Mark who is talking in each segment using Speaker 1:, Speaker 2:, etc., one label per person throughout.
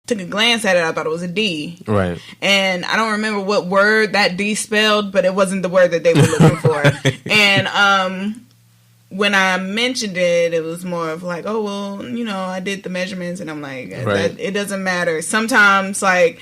Speaker 1: took a glance at it, I thought it was a D.
Speaker 2: Right.
Speaker 1: And I don't remember what word that D spelled, but it wasn't the word that they were looking for. And when I mentioned it, it was more of like, oh, well, you know, I did the measurements, and I'm like, it doesn't matter. Sometimes, like,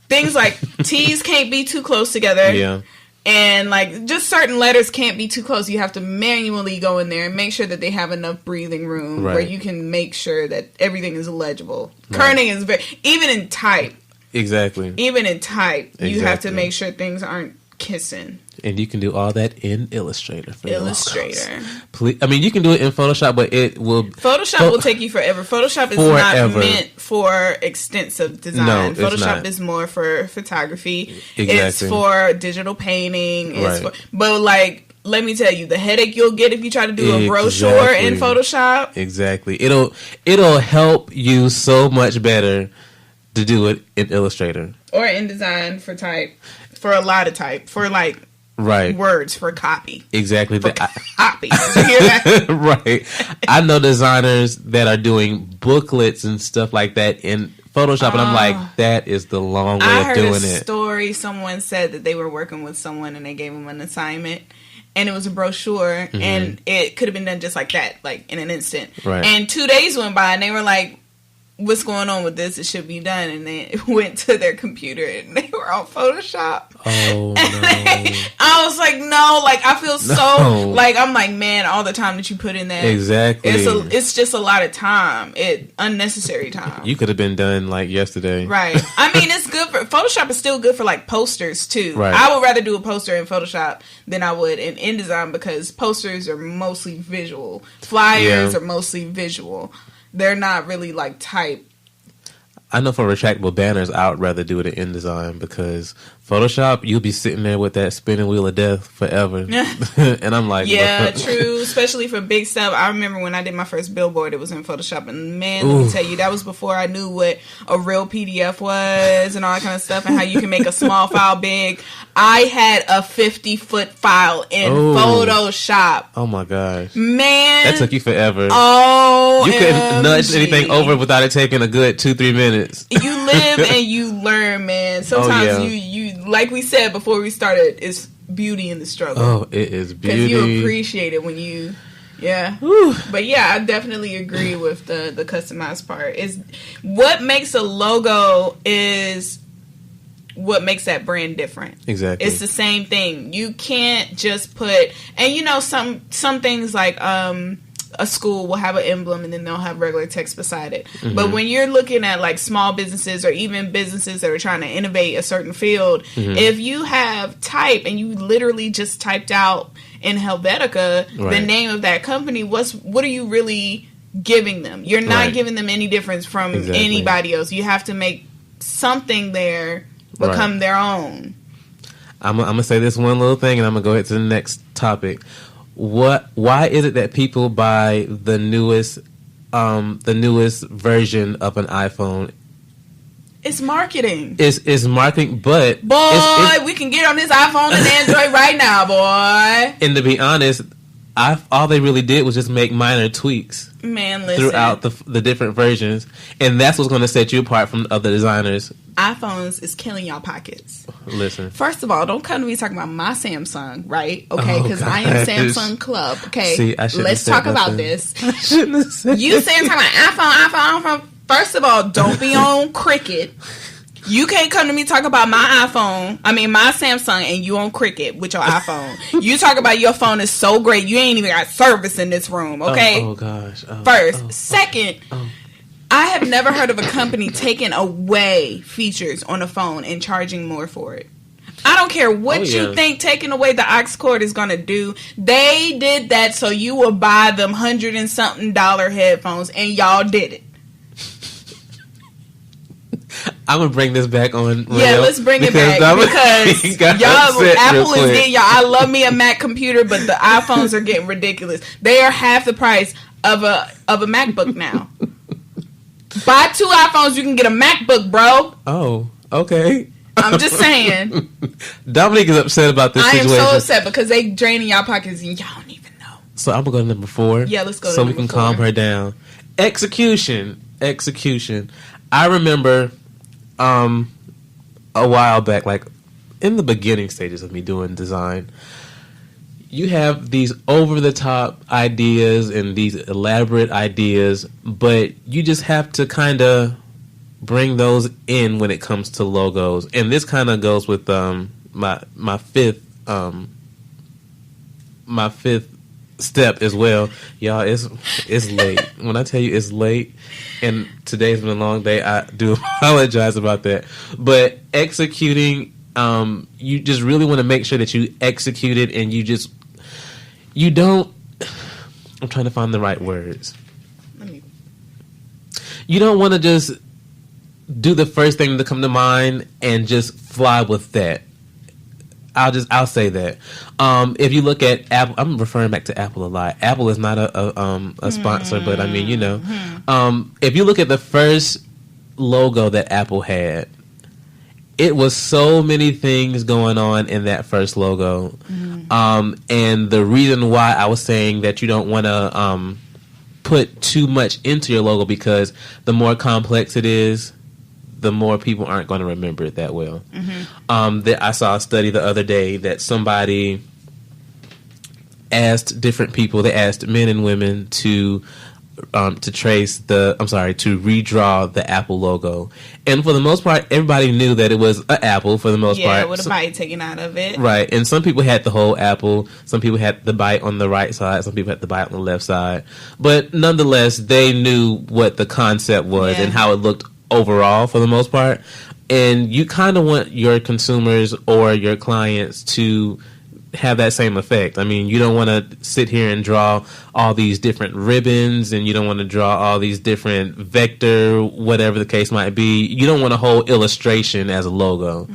Speaker 1: things like T's can't be too close together.
Speaker 2: Yeah.
Speaker 1: And, like, just certain letters can't be too close. You have to manually go in there and make sure that they have enough breathing room where you can make sure that everything is legible. Right. Kerning is very... Even in type.
Speaker 2: Exactly.
Speaker 1: Even in type, you have to make sure things aren't kissing.
Speaker 2: And you can do all that in Illustrator. Please, I mean, you can do it in Photoshop, but it will...
Speaker 1: Photoshop will take you forever. Photoshop is not meant for extensive design.
Speaker 2: No,
Speaker 1: Photoshop is more for photography.
Speaker 2: Exactly.
Speaker 1: It's for digital painting. But, like, let me tell you, the headache you'll get if you try to do a brochure in Photoshop.
Speaker 2: Exactly. It'll help you so much better to do it in Illustrator.
Speaker 1: Or InDesign for type. For a lot of type. For, like...
Speaker 2: Right.
Speaker 1: Words for copy.
Speaker 2: Exactly.
Speaker 1: For copy. Did you hear that?
Speaker 2: Right. I know designers that are doing booklets and stuff like that in Photoshop, and I'm like, that is the long way of doing it. I heard a
Speaker 1: story. Someone said that they were working with someone and they gave them an assignment, and it was a brochure, and it could have been done just like that, like in an instant.
Speaker 2: Right.
Speaker 1: And 2 days went by, and they were like, what's going on with this? It should be done. And they went to their computer and they were on Photoshop.
Speaker 2: Oh, no.
Speaker 1: I was like, no, like, I feel so, like, I'm like, man, all the time that you put in that.
Speaker 2: Exactly.
Speaker 1: It's just a lot of time. Unnecessary time.
Speaker 2: You could have been done, like, yesterday.
Speaker 1: Right. I mean, it's good for, Photoshop is still good for, like, posters, too.
Speaker 2: Right.
Speaker 1: I would rather do a poster in Photoshop than I would in InDesign because posters are mostly visual. Flyers are mostly visual. They're not really, like, type.
Speaker 2: I know for retractable banners, I would rather do it in InDesign because Photoshop, you'll be sitting there with that spinning wheel of death forever. And I'm like...
Speaker 1: Yeah, true. Especially for big stuff. I remember when I did my first billboard, it was in Photoshop. And, man, let me tell you, that was before I knew what a real PDF was and all that kind of stuff and how you can make a small file big. I had a 50-foot file in Photoshop.
Speaker 2: Oh, my gosh.
Speaker 1: Man.
Speaker 2: That took you forever.
Speaker 1: Oh,
Speaker 2: you couldn't nudge anything over without it taking a good 2-3 minutes.
Speaker 1: You live and you learn, man. Sometimes you like we said before we started, it's beauty in the struggle.
Speaker 2: Oh, it is beauty.
Speaker 1: Because you appreciate it when you... Yeah.
Speaker 2: Whew.
Speaker 1: But yeah, I definitely agree with the customized part. Is what makes a logo is what makes that brand different.
Speaker 2: Exactly.
Speaker 1: It's the same thing. You can't just put, and you know, some things like a school will have an emblem and then they'll have regular text beside it. Mm-hmm. But when you're looking at like small businesses or even businesses that are trying to innovate a certain field, if you have type and you literally just typed out in Helvetica the name of that company, what are you really giving them? You're not giving them any difference from anybody else. You have to make something there become their own.
Speaker 2: I'm gonna say this one little thing and I'm gonna go ahead to the next topic. Why is it that people buy the newest version of an iPhone?
Speaker 1: It's marketing.
Speaker 2: It's marketing, but
Speaker 1: boy, we can get on this iPhone and Android right now, boy.
Speaker 2: And to be honest, all they really did was just make minor tweaks.
Speaker 1: Man, listen.
Speaker 2: Throughout the different versions, and that's what's going to set you apart from other designers.
Speaker 1: iPhones is killing y'all pockets.
Speaker 2: Listen.
Speaker 1: First of all, don't come to me talking about my Samsung, right? Okay, because I am Samsung Club. Okay,
Speaker 2: see,
Speaker 1: let's talk about this.
Speaker 2: I shouldn't have said
Speaker 1: you saying talking about iPhone. First of all, don't be on Cricket. You can't come to me talk about my Samsung, and you on Cricket with your iPhone. You talk about your phone is so great, you ain't even got service in this room, okay?
Speaker 2: Oh gosh.
Speaker 1: First. Second, I have never heard of a company taking away features on a phone and charging more for it. I don't care what you think taking away the aux cord is going to do. They did that so you will buy them $100 and something headphones, and y'all did it.
Speaker 2: I'm gonna bring this back on.
Speaker 1: Yeah, let's bring it back because y'all, Apple is getting y'all. I love me a Mac computer, but the iPhones are getting ridiculous. They are half the price of a MacBook now. Buy 2 iPhones, you can get a MacBook, bro.
Speaker 2: Oh, okay.
Speaker 1: I'm just saying.
Speaker 2: Dominique is upset about this situation.
Speaker 1: I am so upset because they draining y'all pockets and y'all don't even know.
Speaker 2: So I'm gonna go to number 4.
Speaker 1: Yeah, let's go.
Speaker 2: So we can calm her down. Execution. I remember a while back, like in the beginning stages of me doing design, you have these over-the-top ideas and these elaborate ideas, but you just have to kind of bring those in when it comes to logos. And this kind of goes with my fifth step as well. Y'all, it's late. When I tell you it's late, and today's been a long day, I do apologize about that. But executing, you just really want to make sure that you execute it, and you don't. I'm trying to find the right words. You don't want to just do the first thing to come to mind and just fly with that. I'll say that. If you look at Apple, I'm referring back to Apple a lot. Apple is not a sponsor, but I mean, you know, if you look at the first logo that Apple had, it was so many things going on in that first logo. And the reason why I was saying that you don't want to put too much into your logo, because the more complex it is, the more people aren't going to remember it that well. I saw a study the other day that somebody asked different people, they asked men and women to redraw the Apple logo. And for the most part, everybody knew that it was an apple for the most part.
Speaker 1: Yeah, with a bite taken out of it.
Speaker 2: Right. And some people had the whole apple. Some people had the bite on the right side. Some people had the bite on the left side. But nonetheless, they knew what the concept was and how it looked overall for the most part. And you kind of want your consumers or your clients to have that same effect. I mean, you don't want to sit here and draw all these different ribbons, and you don't want to draw all these different vector, whatever the case might be. You don't want a whole illustration as a logo.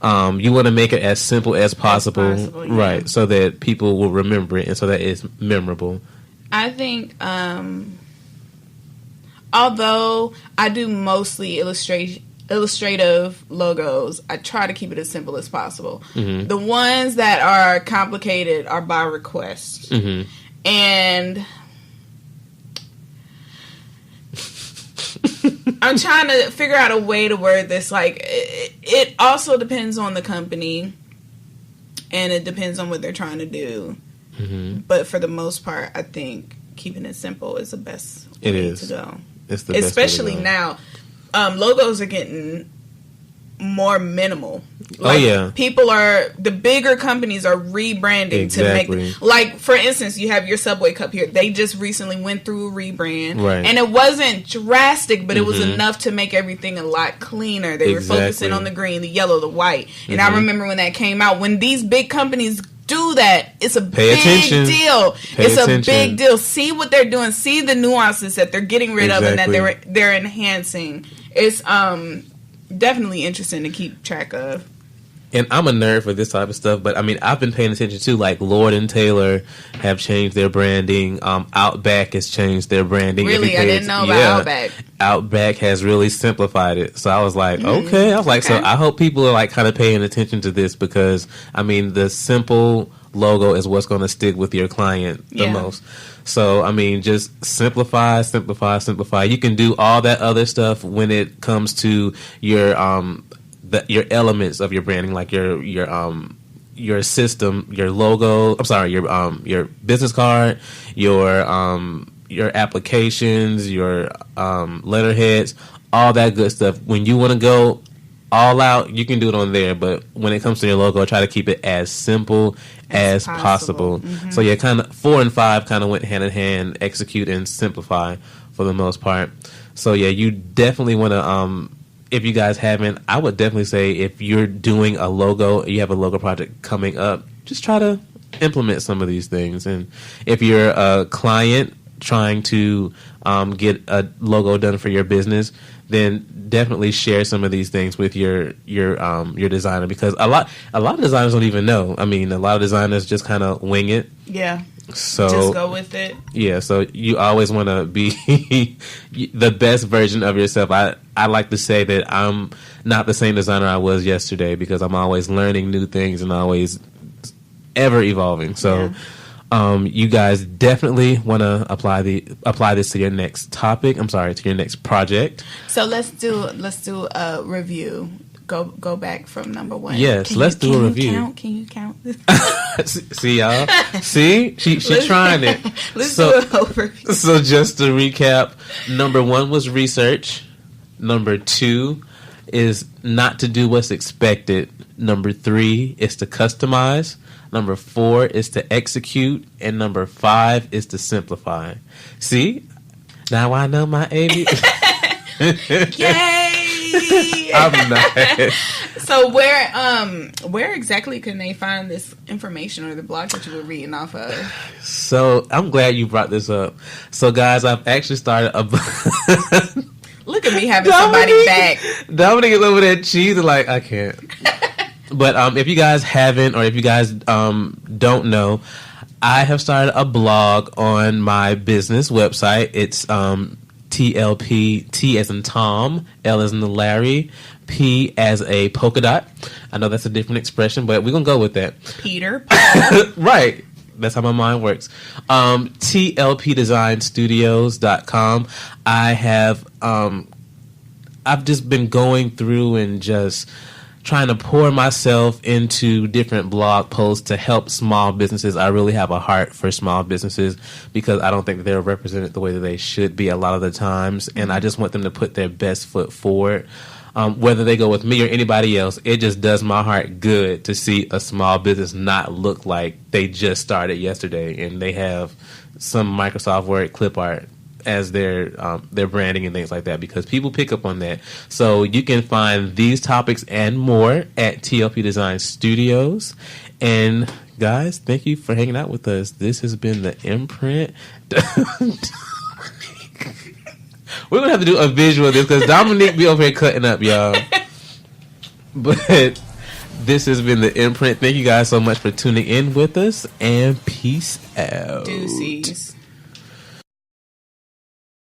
Speaker 2: You want to make it as simple as possible, right, so that people will remember it and so that it's memorable.
Speaker 1: I think, although I do mostly illustrative logos, I try to keep it as simple as possible. The ones that are complicated are by request. And I'm trying to figure out a way to word this. Like, it also depends on the company, and it depends on what they're trying to do. But for the most part, I think keeping it simple is the best way to go.
Speaker 2: It's the best
Speaker 1: especially
Speaker 2: way to go.
Speaker 1: Now. Logos are getting more minimal. Like, the bigger companies are rebranding to make, like, for instance, you have your Subway cup here. They just recently went through a rebrand, and it wasn't drastic, but it was enough to make everything a lot cleaner. They were focusing on the green, the yellow, the white. And I remember when that came out, when these big companies do that, it's a big deal. It's a big deal. See what they're doing. See the nuances that they're getting rid of and that they're enhancing. It's definitely interesting to keep track of.
Speaker 2: And I'm a nerd for this type of stuff, but I mean, I've been paying attention to, like, Lord and Taylor have changed their branding. Outback has changed their branding.
Speaker 1: Really? I didn't know about Outback.
Speaker 2: Outback has really simplified it. So I was like, okay. I was like, so I hope people are, like, kind of paying attention to this, because, I mean, the simple logo is what's going to stick with your client the most. So, I mean, just simplify. You can do all that other stuff when it comes to your your elements of your branding, like your system, your logo. I'm sorry, your business card, your applications, your letterheads, all that good stuff. When you want to go all out, you can do it on there. But when it comes to your logo, try to keep it as simple as possible. So yeah, kind of 4 and 5 kind of went hand in hand. Execute and simplify for the most part. So yeah, you definitely want to. If you guys haven't, I would definitely say if you're doing a logo, you have a logo project coming up, just try to implement some of these things. And if you're a client trying to get a logo done for your business, then definitely share some of these things with your designer, because a lot of designers don't even know. I mean, a lot of designers just kind of wing it.
Speaker 1: Yeah.
Speaker 2: So
Speaker 1: just go with it.
Speaker 2: Yeah, so you always want to be the best version of yourself. I like to say that I'm not the same designer I was yesterday, because I'm always learning new things and always ever evolving. So You guys definitely want to apply this to your next topic. I'm sorry, to your next project.
Speaker 1: So let's do a review. Go back from number 1.
Speaker 2: Yes, let's do a review.
Speaker 1: Can you count?
Speaker 2: See y'all. See, she's trying it.
Speaker 1: Let's do an overview.
Speaker 2: So just to recap, number 1 was research. Number 2 is not to do what's expected. Number 3 is to customize. Number 4 is to execute. And number 5 is to simplify. See? Now I know my AB.
Speaker 1: Yay!
Speaker 2: I'm not.
Speaker 1: So where exactly can they find this information or the blog that you were reading off of?
Speaker 2: So I'm glad you brought this up. So guys, I've actually started a
Speaker 1: Look at me having somebody back.
Speaker 2: Dominic is over there cheesing like I can't. But if you guys haven't, or if you guys don't know, I have started a blog on my business website. It's TLP, T as in Tom, L as in the Larry, P as a polka dot. I know that's a different expression, but we're going to go with that.
Speaker 1: Peter Paul.
Speaker 2: Right. That's how my mind works. TLPdesignstudios.com. I have, I've just been going through and just trying to pour myself into different blog posts to help small businesses. I really have a heart for small businesses because I don't think that they're represented the way that they should be a lot of the times. And I just want them to put their best foot forward. Whether they go with me or anybody else, it just does my heart good to see a small business not look like they just started yesterday and they have some Microsoft Word clip art as their branding and things like that, because people pick up on that. So you can find these topics and more at TLP Design Studios. And guys, thank you for hanging out with us. This has been the Imprint. We're going to have to do a visual of this because Dominique be over here cutting up, y'all. But this has been the Imprint. Thank you guys so much for tuning in with us, and peace out.
Speaker 1: Deuces.